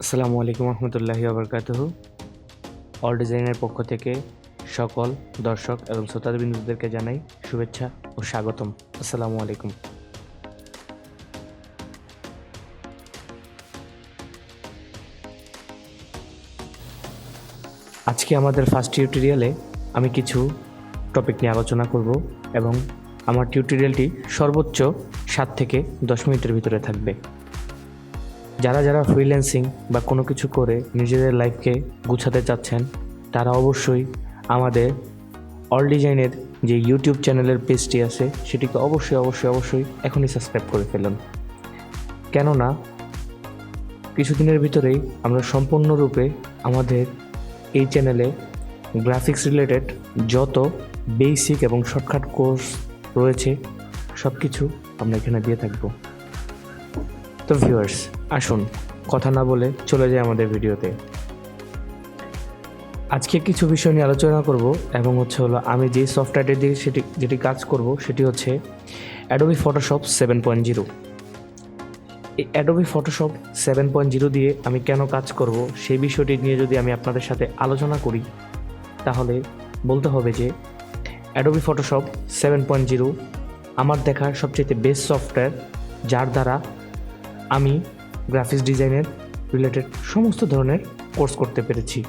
আসসালামু আলাইকুম রহমতুল্লাহি ওয়াবারাকাতুহু। অল ডিজাইনের পক্ষ থেকে সকল দর্শক এবং শ্রোতাবিন্দুদেরকে জানাই শুভেচ্ছা ও স্বাগতম। আসসালামু আলাইকুম। আজকে আমাদের ফার্স্ট টিউটোরিয়ালে আমি কিছু টপিক নিয়ে আলোচনা করব এবং আমার টিউটোরিয়ালটি সর্বোচ্চ 7 থেকে 10 মিনিটের ভিতরে থাকবে। যারা যারা ফ্রিল্যান্সিং বা কোনো কিছু করে নিজেদের লাইফকে গুছাতে চাচ্ছেন তারা অবশ্যই আমাদের অল ডিজাইনের যে ইউটিউব চ্যানেলের পেজটি আছে সেটিকে অবশ্যই এখনই সাবস্ক্রাইব করে ফেলুন। কেননা কিছুদিনের ভিতরেই আমরা সম্পূর্ণরূপে আমাদের এই চ্যানেলে গ্রাফিক্স রিলেটেড যত বেসিক এবং শর্টকাট কোর্স রয়েছে সব কিছু আমরা এখানে দিয়ে থাকব। তো ভিউয়ার্স, আসুন কথা না বলে চলে যাই আমাদের ভিডিওতে। আজকে কিছু বিষয় নিয়ে আলোচনা করব এবং হলো আমি যে সফটওয়্যারটি দিয়ে যেটি কাজ করব সেটি হচ্ছে অ্যাডোবি ফটোশপ 7.0। এই অ্যাডোবি ফটোশপ 7.0 দিয়ে আমি কেন কাজ করব সেই বিষয়টি নিয়ে যদি আমি আপনাদের সাথে আলোচনা করি তাহলে বলতে হবে যে অ্যাডোবি ফটোশপ 7.0 আমার দেখা সবচেয়ে বেস্ট সফটওয়্যার, যার দ্বারা আমি গ্রাফিক্স ডিজাইনের রিলেটেড সমস্ত ধরনের কোর্স করতে পেরেছি।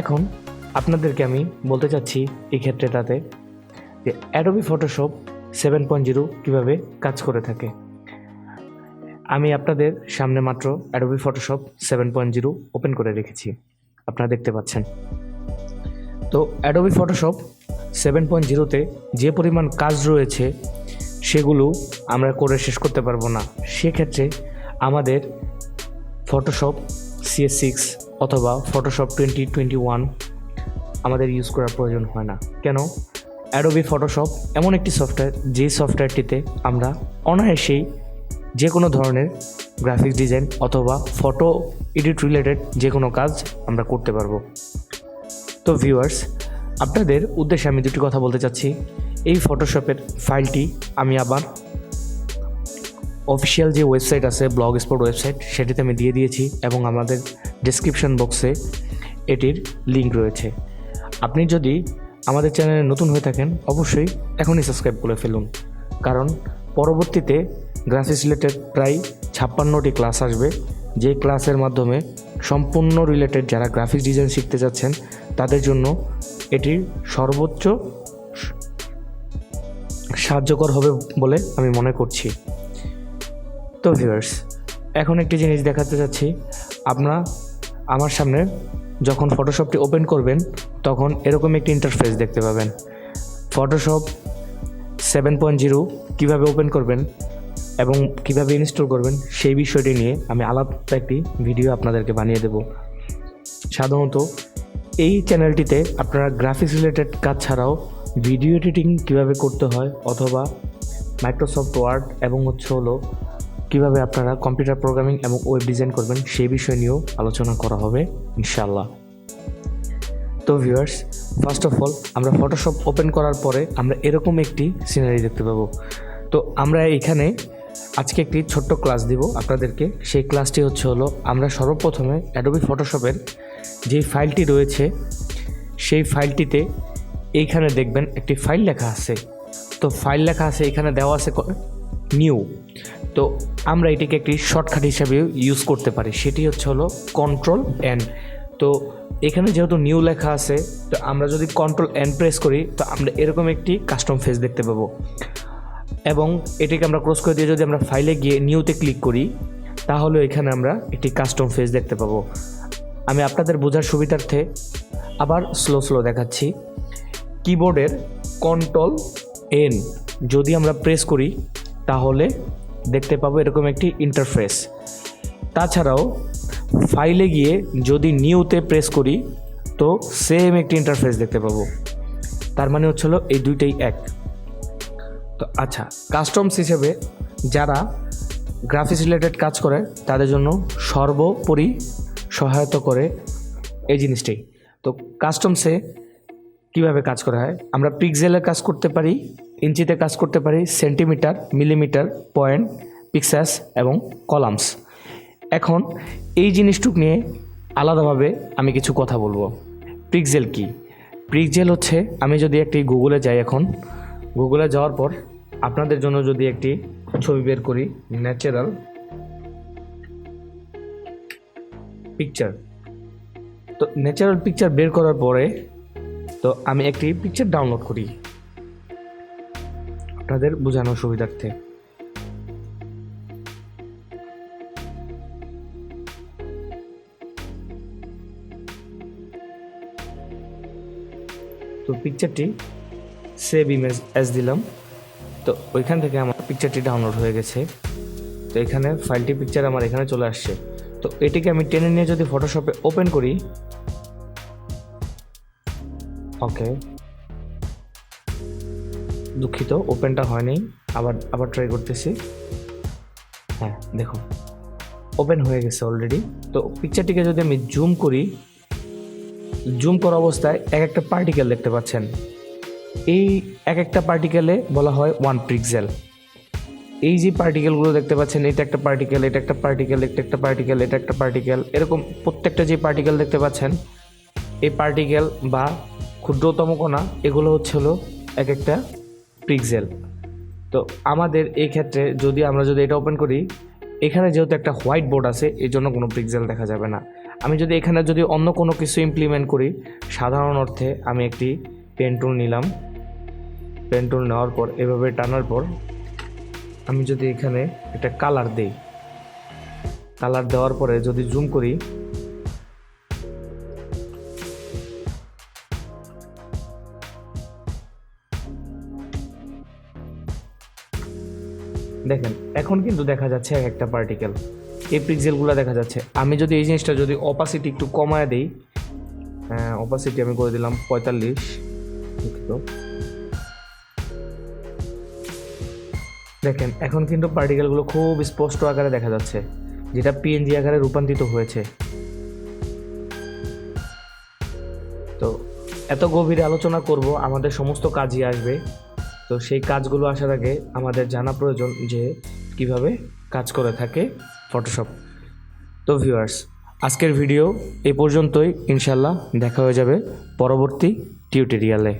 এখন আপনাদেরকে আমি বলতে চাচ্ছি এই ক্ষেত্রটাতে যে অ্যাডোবি ফটোশপ 7.0 কীভাবে কাজ করে থাকে। আমি আপনাদের সামনে মাত্র অ্যাডোবি ফটোশপ 7.0 ওপেন করে রেখেছি, আপনারা দেখতে পাচ্ছেন। তো অ্যাডোবি ফটোশপ 7.0-তে যে পরিমাণ কাজ রয়েছে সেগুলো আমরা করে শেষ করতে পারবো না। সেক্ষেত্রে আমাদের ফটোশপ CS6 অথবা ফটোশপ 2021 আমাদের ইউজ করার প্রয়োজন হয় না। কেন? অ্যাডোবি ফটোশপ এমন একটি সফটওয়্যার যে সফটওয়্যারটিতে আমরা অনায়াসেই যে কোনো ধরনের গ্রাফিক্স ডিজাইন অথবা ফটো এডিট রিলেটেড যে কোনো কাজ আমরা করতে পারবো। তো ভিউয়ার্স, আপনাদের উদ্দেশ্যে আমি দুটি কথা বলতে চাচ্ছি। এই ফটোশপের ফাইলটি আমি আবার অফিসিয়াল যে ওয়েবসাইট আছে, ব্লগ স্পট ওয়েবসাইট, সেটিতে আমি দিয়ে দিয়েছি এবং আমাদের ডেসক্রিপশন বক্সে এটির লিঙ্ক রয়েছে। আপনি যদি আমাদের চ্যানেলে নতুন হয়ে থাকেন অবশ্যই এখনই সাবস্ক্রাইব করে ফেলুন, কারণ পরবর্তীতে গ্রাফিক্স রিলেটেড প্রায় 56টি ক্লাস আসবে, যে ক্লাসের মাধ্যমে সম্পূর্ণ রিলেটেড যারা গ্রাফিক্স ডিজাইন শিখতে যাচ্ছেন তাদের জন্য এটি সর্বোচ্চ সাহায্যকর হবে বলে আমি মনে করছি। তো ভিউয়ার্স, এখন একটি জিনিস দেখাতে চাচ্ছি। আপনারা আমার সামনে যখন ফটোশপটি ওপেন করবেন তখন এরকম একটি ইন্টারফেস দেখতে পাবেন। ফটোশপ 7.0 কীভাবে ওপেন করবেন এবং কীভাবে ইনস্টল করবেন সেই বিষয়টি নিয়ে আমি আলাদা একটি ভিডিও আপনাদেরকে বানিয়ে দেব। সাধারণত এই চ্যানেলটিতে আপনারা গ্রাফিক্স রিলেটেড কাজ ছাড়াও ভিডিও এডিটিং কীভাবে করতে হয় অথবা মাইক্রোসফট ওয়ার্ড এবং কীভাবে আপনারা কম্পিউটার প্রোগ্রামিং এবং ওয়েব ডিজাইন করবেন সেই বিষয় নিয়েও আলোচনা করা হবে ইনশাআল্লাহ। তো ভিউয়ার্স, ফার্স্ট অফ অল আমরা ফটোশপ ওপেন করার পরে আমরা এরকম একটি সিনারি দেখতে পাবো। তো আমরা এখানে আজকে একটি ছোট্ট ক্লাস দিব আপনাদেরকে। সেই ক্লাসটি আমরা সর্বপ্রথমে অ্যাডোবি ফটোশপের যে ফাইলটি রয়েছে সেই ফাইলটিতে এইখানে দেখবেন একটি ফাইল লেখা আছে। তো ফাইল লেখা আছে, এখানে দেওয়া আছে নিউ। তো আমরা এটিকে একটি শর্টকাট হিসাবে ইউজ করতে পারি, সেটি Ctrl+N। তো এখানে যেহেতু নিউ লেখা আছে, তো আমরা যদি Ctrl+N প্রেস করি তো আমরা এরকম একটি কাস্টম ফেস দেখতে পাবো এবং এটিকে আমরা ক্রস করে দিয়ে যদি আমরা ফাইলে গিয়ে নিউতে ক্লিক করি তাহলে এখানে আমরা একটি কাস্টম ফেস দেখতে পাবো। আমি আপনাদের বোঝার সুবিধার্থে আবার স্লো দেখাচ্ছি। কিবোর্ডের Ctrl+N যদি আমরা প্রেস করি তাহলে দেখতে পাবো এরকম একটি ইন্টারফেস। তাছাড়াও ফাইলে গিয়ে যদি নিউতে প্রেস করি তো সেম একটি ইন্টারফেস দেখতে পাবো। তার মানে এই দুইটাই এক। তো আচ্ছা, কাস্টমস হিসেবে যারা গ্রাফিক্স রিলেটেড কাজ করে তাদের জন্য সর্বোপরি সহায়তা করে এই জিনিসটাই। তো কাস্টমসে কীভাবে কাজ করা হয়, আমরা পিক্সেলে কাজ করতে পারি, ইঞ্চিতে কাজ করতে পারি, সেন্টিমিটার, মিলিমিটার, পয়েন্ট, পিক্সেলস এবং কলামস। এখন এই জিনিসটুক নিয়ে আলাদাভাবে আমি কিছু কথা বলবো। পিক্সেল কি? পিক্সেল হচ্ছে, আমি যদি একটি গুগলে যাই, এখন গুগলে যাওয়ার পর আপনাদের জন্য যদি একটি ছবি বের করি, ন্যাচারাল পিকচার। তো ন্যাচারাল পিকচার বের করার পরে তো আমি একটি পিকচার ডাউনলোড করি আপনাদের বোঝানোর সুবিধার্থে। তো পিকচারটি সেভ ইমেজ অ্যাজ দিলাম, তো ওইখান থেকে আমার পিকচারটি ডাউনলোড হয়ে গেছে। তো এখানে ফাইলটি পিকচার আমার এখানে চলে আসছে। তো এটিকে আমি টেনে নিয়ে যদি ফটোশপে ওপেন করি, ওকে, দুঃখিত ওপেনটা হয়নি, আবার ট্রাই করতেছি। হ্যাঁ দেখুন ওপেন হয়ে গেছে অলরেডি। তো পিকচারটিকে যদি আমি জুম করি, জুম করা অবস্থায় এক একটা পার্টিকেল দেখতে পাচ্ছেন। এই এক একটা পার্টিকেলে বলা হয় 1 পিক্সেল। এই যে পার্টিকেলগুলো দেখতে পাচ্ছেন, এটা একটা পার্টিকেল, এটা একটা পার্টিকেল, এটা একটা পার্টিকেল, এটা একটা পার্টিকেল, এরকম প্রত্যেকটা যে পার্টিকেল দেখতে পাচ্ছেন, এই পার্টিকেল বা ক্ষুদ্রতম কণা, এগুলো হলো এক একটা পিক্সেল। তো আমাদের এই ক্ষেত্রে আমরা যদি এটা ওপেন করি, এখানে যেহেতু একটা হোয়াইট বোর্ড আছে, এই জন্য কোনো পিক্সেল দেখা যাবে না। আমি যদি এখানে অন্য কোনো কিছু ইমপ্লিমেন্ট করি, সাধারণ অর্থে আমি একটি পেন টুল নিলাম, পেন টুল নেওয়ার পর এভাবে টানার পর আমি যদি এখানে একটা কালার দেই, কালার দেওয়ার পরে যদি জুম করি, দেখেন এখন কিন্তু দেখা যাচ্ছে এক একটা পার্টিকেল, এই পিক্সেলগুলো দেখা যাচ্ছে। আমি যদি এই জিনিসটা অপাসিটি একটু কমায় দিই, অপাসিটি আমি করে দিলাম 45, দুঃখিত। দেখেন এখন কিন্তু পার্টিকেলগুলো খুব স্পষ্ট আকারে দেখা যাচ্ছে, যেটা পিএনজি আকারে রূপান্তরিত হয়েছে। তো এত গভীরে আলোচনা করব, আমাদের সমস্ত কাজই আসবে। তো সেই কাজগুলো আসার আগে আমাদের জানা প্রয়োজন যে কিভাবে কাজ করে থাকে ফটোশপ। তো ভিউয়ার্স, আজকের ভিডিও এই পর্যন্তই। ইনশাল্লাহ দেখা হয়ে যাবে পরবর্তী টিউটোরিয়ালে।